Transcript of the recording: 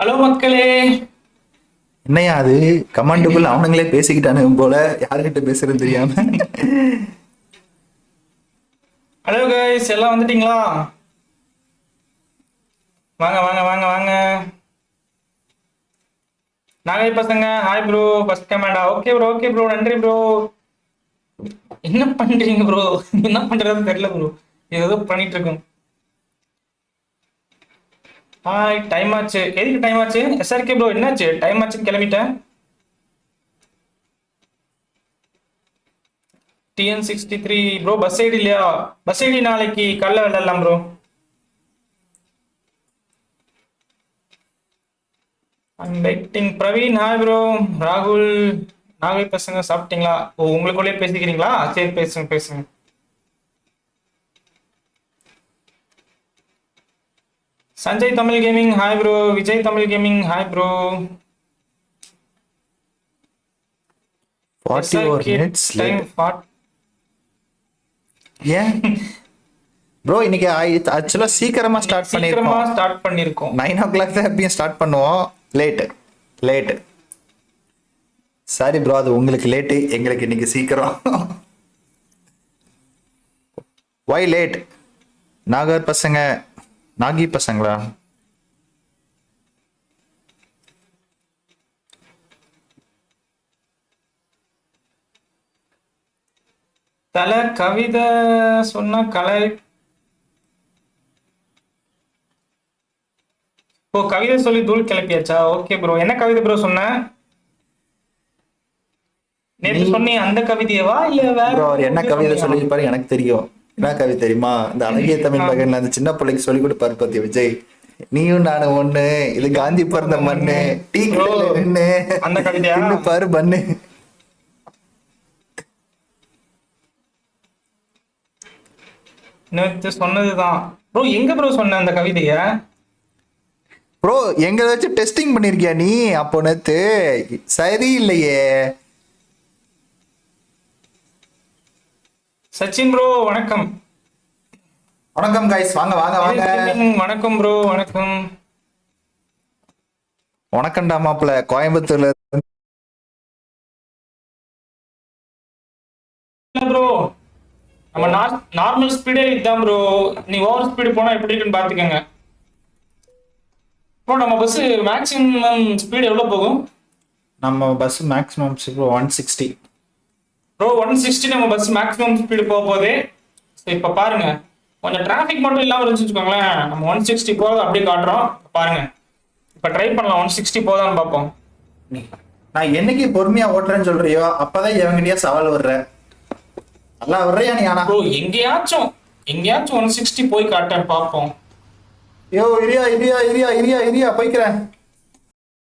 Hello மக்களே. என்னையா அது கமாண்டுக்குள்ள அவனுங்களே பேசிக்கிட்டானு போல, யாருக்கிட்ட பேசுறது தெரியாம. ஹலோ கைஸ், எல்லாம் வந்துட்டீங்களா? வாங்க வாங்க வாங்க வாங்க. நாகை பசங்க ஹாய் ப்ரோ. ஃபர்ஸ்ட் கமெண்டா? ஓகே ப்ரோ, ஓகே ப்ரோ, நன்றி ப்ரோ. என்ன பண்றீங்க ப்ரோ? என்ன பண்றதுன்னு தெரியல ப்ரோ, ஏதோ பண்ணிட்டு இருக்கோம். ஹாய், டைம் ஆச்சு. எதுக்கு டைம் ஆச்சு? எஸ்ஆர்கே ப்ரோ என்னாச்சு? டைம் ஆச்சுன்னு கிளம்பிட்டேன். TN63 ப்ரோ, பஸ் ஐடி இல்லையா? பஸ் ஐடி நாளைக்கு காலைல விளையாடலாம் bro. I'm waiting. Praveen hi bro. ராகுல், நாகை பசங்க சாப்பிட்டீங்களா? ஓ, உங்களுக்குள்ளே பேசிக்கிறீங்களா? சரி, பேசுங்க பேசுங்க. Sanjay Tamil gaming hi bro. Vijay Tamil gaming hi bro. 44 minutes time late. ஏன் ப்ரோ இன்னைக்கு ஆக்சுவலா சீக்கிரமா ஸ்டார்ட் சீக்கிரமா பண்ணிருக்கோம். ஸ்டார்ட் பண்ணிருக்கோம். 9 o'clock தான் எப்பயும் ஸ்டார்ட் பண்ணுவோம். லேட். சாரி ப்ரோ, அது உங்களுக்கு லேட்டு, எங்களுக்கு இன்னைக்கு சீக்கிரம். வை லேட்? நாகர் பசங்க, நாகி பசங்களா? தல கவிதை சொன்னா கலை. ஓ, கவிதை சொல்லி தூள் கிளப்பியாச்சா? Okay bro. என்ன கவிதை ப்ரோ சொன்ன? நேத்து சொன்னீ அந்த கவிதையவா இல்ல வேற? ப்ரோ அவர் என்ன கவிதை சொல்லியிருப்பாரு எனக்கு தெரியும். என்ன கவிதை தெரியுமா? இந்த அழகிய தமிழ் மகன்ல அந்த சின்ன பிள்ளைக்கு சொல்லி கொடுப்பாரு பத்தி விஜய். நீயும் நானும் ஒண்ணு, இது காந்தி பிறந்த மண்ணு, டீ கடையில நின்னு அந்த கவிதையா? இன்னும் பாரு பண்ணு. நேத்து சொன்னதுதான் ப்ரோ. எங்க ப்ரோ சொன்ன அந்த கவிதைய? ப்ரோ எங்க வச்சு டெஸ்டிங் பண்ணிருக்கியா நீ? அப்போ நேத்து சரியில்லையே. சச்சின் ப்ரோ வணக்கம். வணக்கம் கைஸ், வாங்க வாங்க வாங்க. வணக்கம் ப்ரோ, வணக்கம். வணக்கம்டா மாப்பிள்ள, கோயம்புத்தூர்ல ப்ரோ நம்ம நார்மல் ஸ்பீடே இதுதான் ப்ரோ. நீ ஓவர் ஸ்பீடு போனா எப்படி இருக்குன்னு பாத்துக்கங்க ப்ரோ. நம்ம பஸ் மேக்ஸிமம் ஸ்பீடு எவ்வளவு போகும்? நம்ம பஸ் மேக்ஸிமம் 160 ப்ரோ. 160 நம்ம பஸ் மேக்ஸிமம் ஸ்பீடு போக போகுது. இப்ப பாருங்க, கொஞ்சம் டிராபிக் மட்டும் இல்லாம இருந்துச்சு வச்சுக்கோங்களேன், நம்ம 160 போறது அப்படியே காட்டுறோம். பாருங்க, இப்ப ட்ரை பண்ணலாம் 160 போதான்னு பார்ப்போம். நான் என்னைக்கு பொறுமையா ஓட்டுறேன்னு சொல்றியோ அப்பதான் எவங்கிட்டயா சவால் வர்ற. நல்லா வர்றியா நீ? ஆனா ப்ரோ எங்கேயாச்சும் 160 போய் காட்டேன் பார்ப்போம். யோ இரியா போய்க்கிறேன்.